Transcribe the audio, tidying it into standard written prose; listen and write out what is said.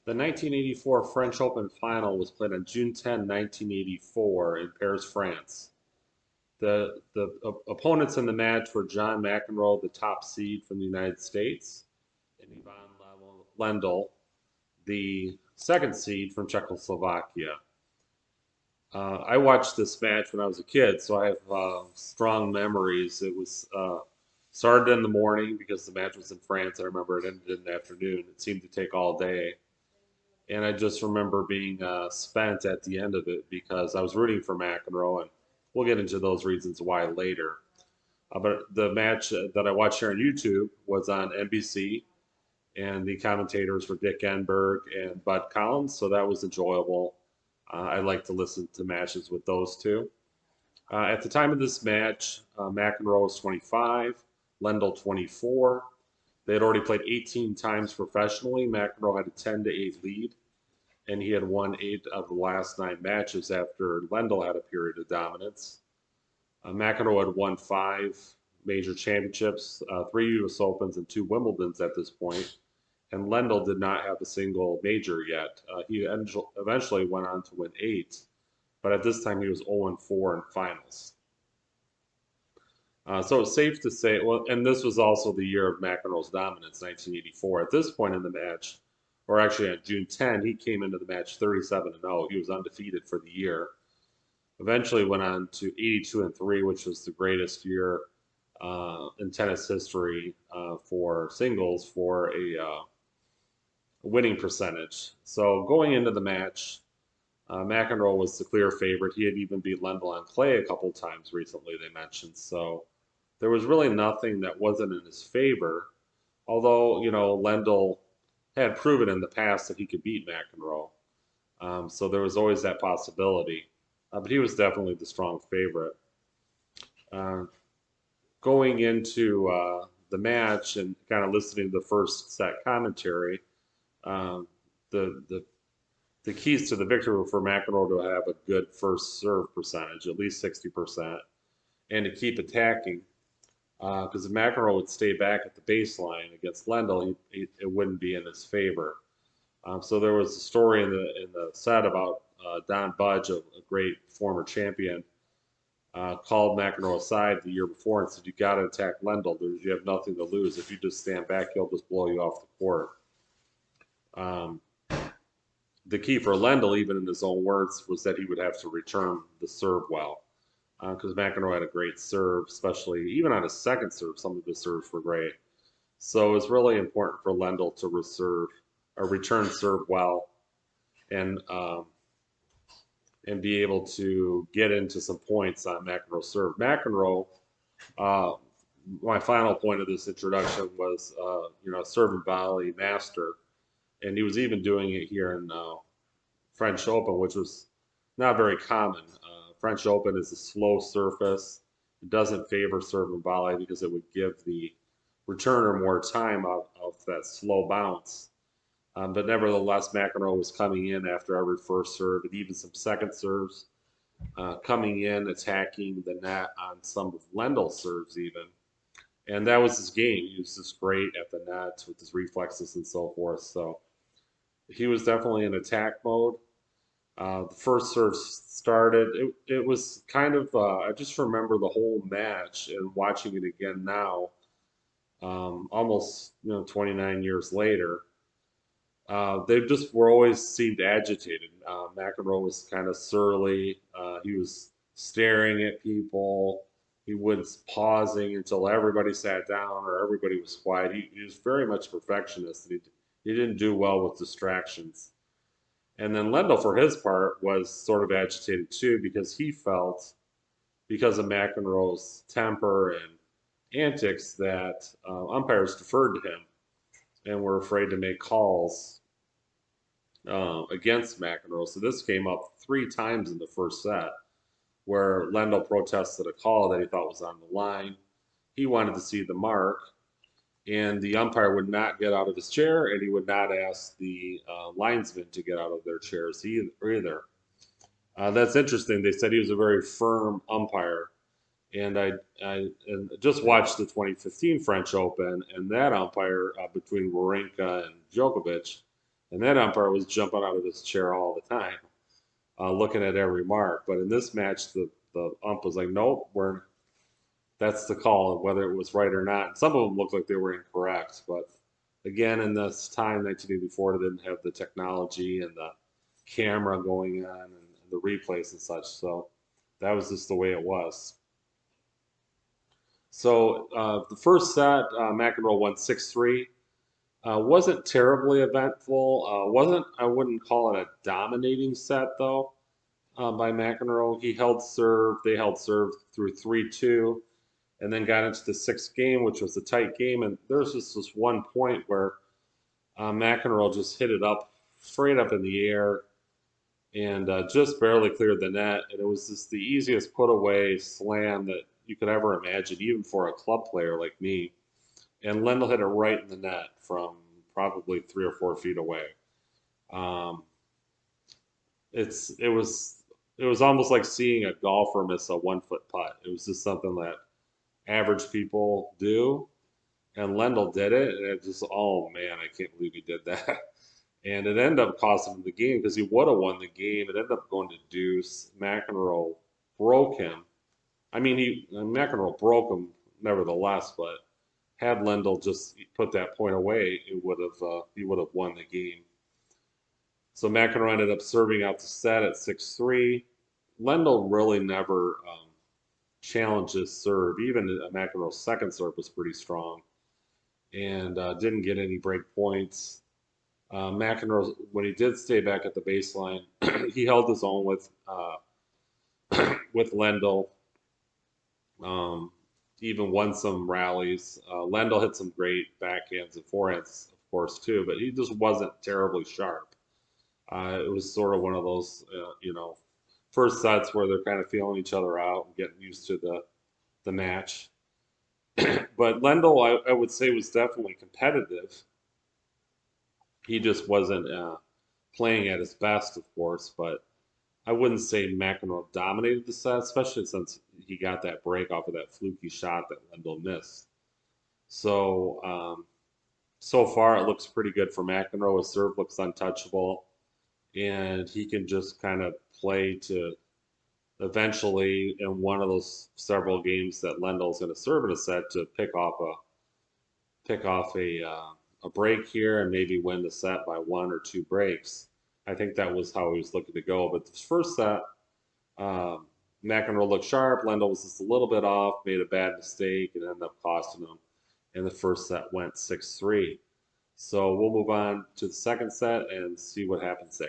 The 1984 French Open final was played on June 10, 1984 in Paris, France. The opponents in the match were John McEnroe, the top seed from the United States, and Ivan Lendl, the second seed from Czechoslovakia. I watched this match when I was a kid, so I have strong memories. It was started in the morning because the match was in France. I remember it ended in the afternoon. It seemed to take all day. And I just remember being spent at the end of it because I was rooting for McEnroe, and we'll get into those reasons why later. But the match that I watched here on YouTube was on NBC, and the commentators were Dick Enberg and Bud Collins, so that was enjoyable. I like to listen to matches with those two. At the time of this match, McEnroe was 25, Lendl 24. They had already played 18 times professionally. McEnroe had a 10-8 lead, and he had won 8 of the last 9 matches after Lendl had a period of dominance. McEnroe had won 5 major championships, 3 U.S. Opens, and 2 Wimbledons at this point, and Lendl did not have a single major yet. He eventually went on to win 8, but at this time he was 0-4 in finals. So it's safe to say, well, and this was also the year of McEnroe's dominance, 1984. At this point in the match, or actually on June 10, he came into the match 37-0. He was undefeated for the year. Eventually went on to 82-3, which was the greatest year in tennis history for singles for a winning percentage. So going into the match, McEnroe was the clear favorite. He had even beat Lendl on clay a couple times recently, they mentioned. So there was really nothing that wasn't in his favor. Although, Lendl had proven in the past that he could beat McEnroe. So there was always that possibility. But he was definitely the strong favorite. Uh, Going into the match and kind of listening to the first set commentary, um, the the keys to the victory were for McEnroe to have a good first serve percentage, at least 60%, and to keep attacking. Because if McEnroe would stay back at the baseline against Lendl, it wouldn't be in his favor. So there was a story in the set about Don Budge, a great former champion, called McEnroe aside the year before and said, "You got to attack Lendl. You have nothing to lose. If you just stand back, he'll just blow you off the court." Um, the key for Lendl, even in his own words, was that he would have to return the serve well. Because McEnroe had a great serve, especially even on his second serve, some of his serves were great. So it was really important for Lendl to return serve well, and be able to get into some points on McEnroe's serve. McEnroe, uh, my final point of this introduction was, serve and volley master, and he was even doing it here in French Open, which was not very common. French Open is a slow surface. It doesn't favor serve and volley because it would give the returner more time of that slow bounce. But nevertheless, McEnroe was coming in after every first serve and even some second serves, coming in, attacking the net on some of Lendl's serves even. And that was his game. He was just great at the net with his reflexes and so forth. So he was definitely in attack mode. The first serve started. It was kind of, I just remember the whole match and watching it again now, almost 29 years later. They just were always seemed agitated. McEnroe was kind of surly. He was staring at people. He was pausing until everybody sat down or everybody was quiet. He was very much perfectionist. He didn't do well with distractions. And then Lendl, for his part, was sort of agitated too because he felt, because of McEnroe's temper and antics, that umpires deferred to him and were afraid to make calls against McEnroe. So this came up 3 times in the first set where Lendl protested a call that he thought was on the line. He wanted to see the mark, and the umpire would not get out of his chair, and he would not ask the linesmen to get out of their chairs either. That's interesting. They said he was a very firm umpire, and I just watched the 2015 French Open, and that umpire between Wawrinka and Djokovic, And that umpire was jumping out of his chair all the time, looking at every mark. But in this match, the ump was like, nope, that's the call, whether it was right or not. And some of them looked like they were incorrect. But again, in this time, 1984, they didn't have the technology and the camera going on and the replays and such. So that was just the way it was. So the first set, McEnroe won 6-3. Wasn't terribly eventful. Wasn't I wouldn't call it a dominating set though by McEnroe. He held serve. They held serve through 3-2, and then got into the sixth game, which was a tight game. And there's just this one point where McEnroe just hit it up straight up in the air and just barely cleared the net. And it was just the easiest put away slam that you could ever imagine, even for a club player like me. And Lendl hit it right in the net from probably 3 or 4 feet away. Um, it was almost like seeing a golfer miss a 1 foot putt. It was just something that average people do, and Lendl did it, and it just, oh man, I can't believe he did that. And it ended up costing him the game because he would have won the game. It ended up going to deuce. McEnroe broke him. I mean, McEnroe broke him nevertheless, but had Lendl just put that point away, he would have won the game. So McEnroe ended up serving out the set at 6-3. Lendl really never challenged his serve. Even McEnroe's second serve was pretty strong, and didn't get any break points. McEnroe, when he did stay back at the baseline, he held his own with Lendl. Um, even won some rallies. Lendl hit some great backhands and forehands, of course, too, but he just wasn't terribly sharp. It was sort of one of those, first sets where they're kind of feeling each other out and getting used to the match. But Lendl, I would say, was definitely competitive. He just wasn't playing at his best, of course, but I wouldn't say McEnroe dominated the set, especially since he got that break off of that fluky shot that Lendl missed. So, so far it looks pretty good for McEnroe. His serve looks untouchable, and he can just kind of play to eventually in one of those several games that Lendl's going to serve in a set to pick off a break here and maybe win the set by 1 or 2 breaks. I think that was how he was looking to go. But this first set, um, McEnroe looked sharp. Lendl was just a little bit off, made a bad mistake, and ended up costing him. And the first set went 6-3. So we'll move on to the second set and see what happens there.